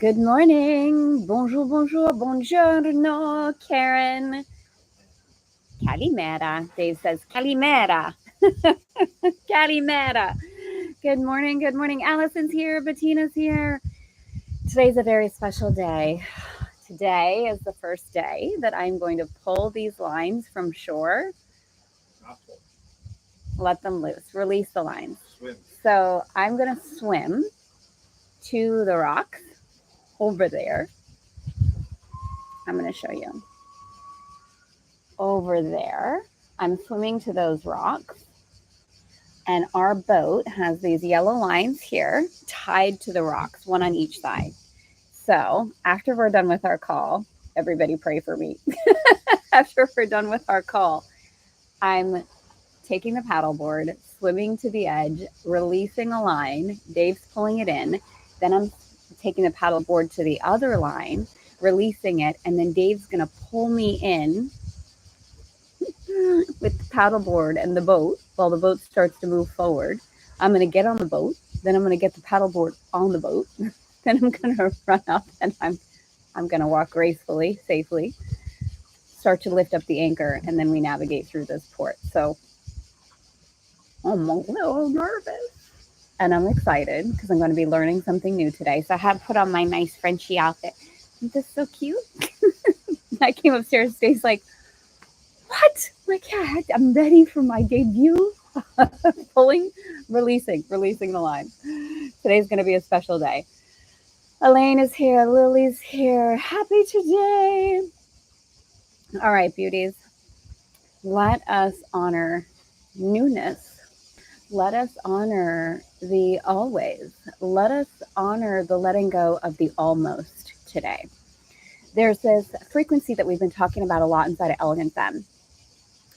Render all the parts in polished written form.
Good morning. Bonjour, bonjour, buongiorno, Karen. Calimera. Dave says Calimera. Calimera. Good morning. Good morning. Allison's here. Bettina's here. Today's a very special day. Today is the first day that I'm going to pull these lines from shore. Let them loose. Release the lines. Swim. So I'm going to swim to the rocks over there. I'm going to show you. Over there, I'm swimming to those rocks, and our boat has these yellow lines here tied to the rocks, one on each side. So after we're done with our call, everybody pray for me. After we're done with our call, I'm taking the paddleboard, swimming to the edge, releasing a line. Dave's pulling it in. Then I'm taking the paddleboard to the other line, releasing it, and then Dave's going to pull me in with the paddleboard and the boat while the boat starts to move forward. I'm going to get on the boat. Then I'm going to get the paddleboard on the boat. Then I'm going to run up and I'm going to walk gracefully, safely, start to lift up the anchor, and then we navigate through this port. So I'm a little nervous. And I'm excited because I'm going to be learning something new today. So I had put on my nice Frenchy outfit. Isn't this so cute? I came upstairs, Dave's like, what? Like, yeah, I'm ready for my debut. Releasing the line. Today's going to be a special day. Elaine is here. Lily's here. Happy today. All right, beauties. Let us honor newness. Let us honor the always. Let us honor the letting go of the almost today. There's this frequency that we've been talking about a lot inside of Elegant Femme.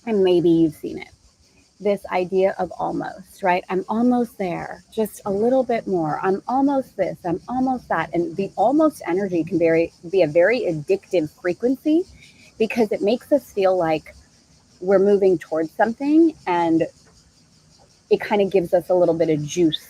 And maybe you've seen it. This idea of almost, right? I'm almost there, just a little bit more. I'm almost this, I'm almost that. And the almost energy can be a very addictive frequency because it makes us feel like we're moving towards something and it kind of gives us a little bit of juice.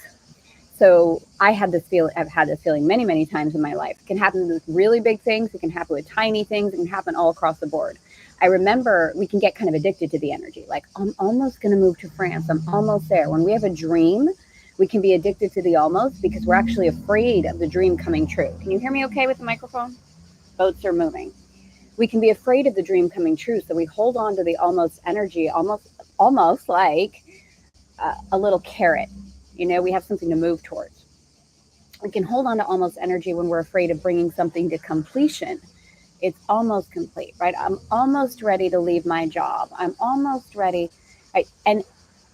So I've had this feeling many, many times in my life. It can happen with really big things. It can happen with tiny things. It can happen all across the board. I remember we can get kind of addicted to the energy. Like, I'm almost going to move to France. I'm almost there. When we have a dream, we can be addicted to the almost because we're actually afraid of the dream coming true. Can you hear me okay with the microphone? Boats are moving. We can be afraid of the dream coming true. So we hold on to the almost energy, almost like a little carrot. You know, we have something to move towards. We can hold on to almost energy when we're afraid of bringing something to completion. It's almost complete, right? I'm almost ready to leave my job. I'm almost ready. Right? And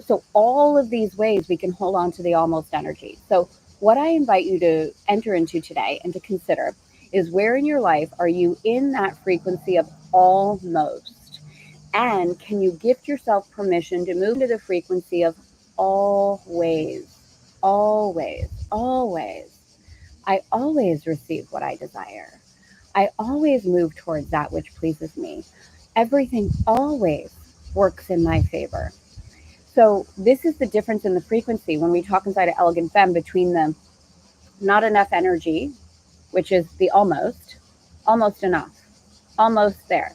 so all of these ways we can hold on to the almost energy. So what I invite you to enter into today and to consider is, where in your life are you in that frequency of almost? And can you gift yourself permission to move to the frequency of always, always, always? I always receive what I desire. I always move towards that which pleases me. Everything always works in my favor. So this is the difference in the frequency when we talk inside of Elegant Femme between the not enough energy, which is the almost enough, almost there.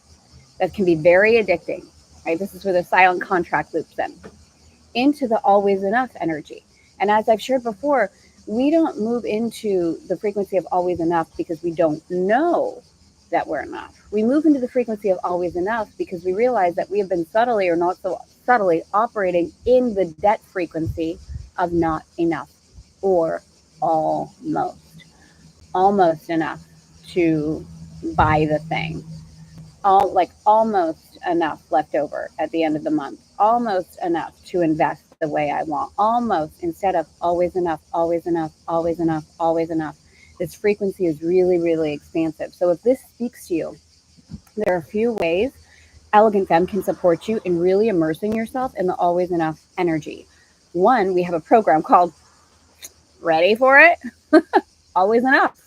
That can be very addicting, right? This is where the silent contract loops into the always enough energy. And as I've shared before, we don't move into the frequency of always enough because we don't know that we're enough. We move into the frequency of always enough because we realize that we have been subtly or not so subtly operating in the debt frequency of not enough, or almost enough to buy the thing. Almost enough left over at the end of the month, almost enough to invest the way I want, almost, instead of always enough, always enough, always enough, always enough. This frequency is really, really expansive. So if this speaks to you, there are a few ways Elegant Femme can support you in really immersing yourself in the always enough energy. One, we have a program called Ready for It? Always Enough.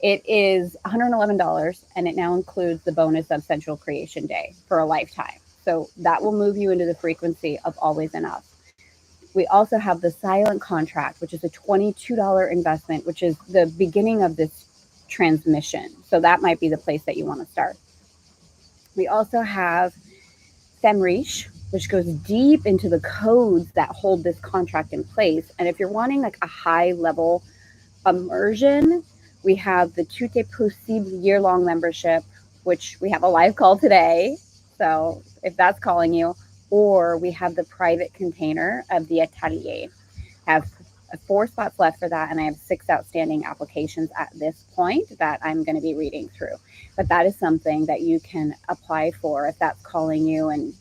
It is $111, and it now includes the bonus of Sensual Creation Day for a lifetime. So that will move you into the frequency of always enough. We also have the silent contract, which is a $22 investment, which is the beginning of this transmission. So that might be the place that you want to start. We also have Femme, which goes deep into the codes that hold this contract in place. And if you're wanting like a high level immersion, we have the Tout est possible year-long membership, which we have a live call today. So if that's calling you, or we have the private container of the atelier. I have 4 spots left for that, and I have 6 outstanding applications at this point that I'm going to be reading through. But that is something that you can apply for if that's calling you, and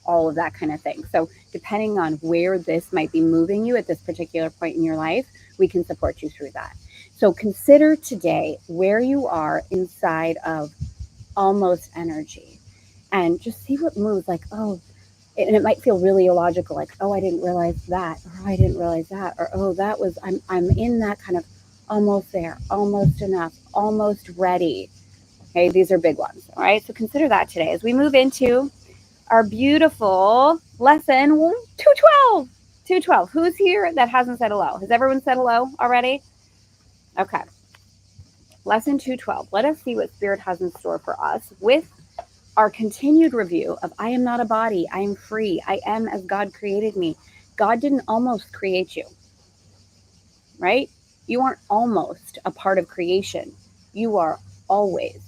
all of that kind of thing. So depending on where this might be moving you at this particular point in your life, we can support you through that. So consider today where you are inside of almost energy, and just see what moves. Like, oh, and it might feel really illogical, like, oh, I didn't realize that, or I didn't realize that, or oh, that was, I'm in that kind of almost there, almost enough, almost ready. Okay, these are big ones. All right, so consider that today as we move into our beautiful lesson 212. 212. Who's here that hasn't said hello? Has everyone said hello already? Okay. Lesson 212. Let us see what Spirit has in store for us with our continued review of I am not a body. I am free. I am as God created me. God didn't almost create you, right? You aren't almost a part of creation. You are always.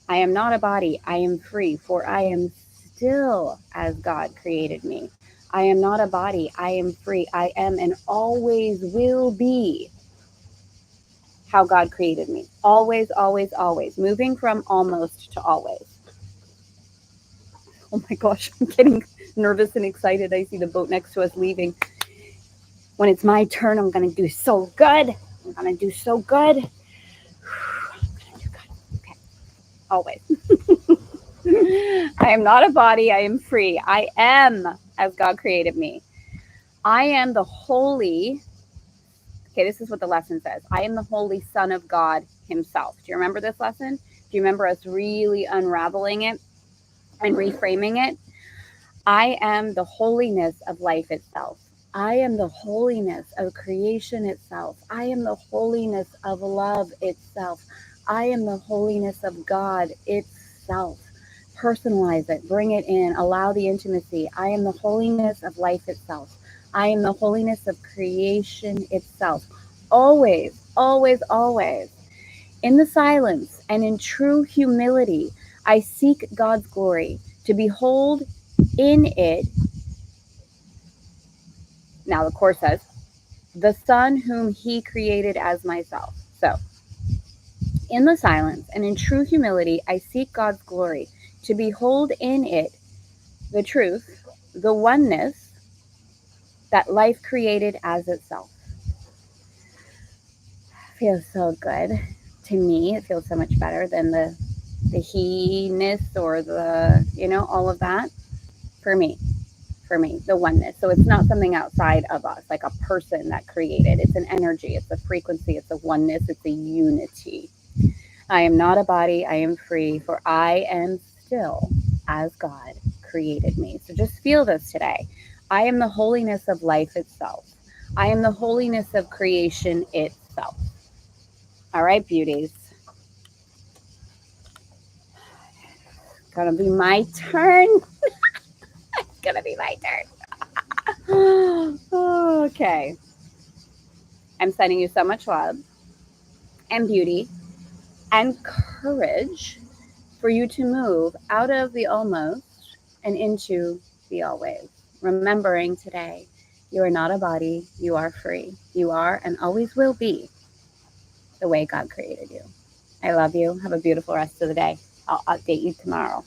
I am not a body. I am free, for I am still as God created me. I am not a body. I am free. I am and always will be how God created me. Always, always, always. Moving from almost to always. Oh my gosh, I'm getting nervous and excited. I see the boat next to us leaving. When it's my turn, I'm going to do so good. I'm going to do so good. I'm going to do good. Okay. Always. I am not a body. I am free. I am as God created me. I am the holy. Okay, this is what the lesson says. I am the holy Son of God himself. Do you remember this lesson? Do you remember us really unraveling it and reframing it? I am the holiness of life itself. I am the holiness of creation itself. I am the holiness of love itself. I am the holiness of God itself. Personalize it, bring it in, allow the intimacy. I am the holiness of life itself. I am the holiness of creation itself. Always, always, always. In the silence and in true humility, I seek God's glory to behold in it. Now the Course says, the Son whom he created as myself. So, in the silence and in true humility, I seek God's glory to behold in it the truth, the oneness that life created as itself. Feels so good to me. It feels so much better than the he-ness or the, all of that. For me, the oneness. So it's not something outside of us, like a person that created. It's an energy, it's a frequency, it's a oneness, it's a unity. I am not a body, I am free, for I am still as God created me. So just feel this today. I am the holiness of life itself. I am the holiness of creation itself. All right, beauties. It's gonna be my turn. It's gonna be my turn. Okay. I'm sending you so much love and beauty and courage for you to move out of the almost and into the always. Remembering today, you are not a body, you are free. You are and always will be the way God created you. I love you. Have a beautiful rest of the day. I'll update you tomorrow.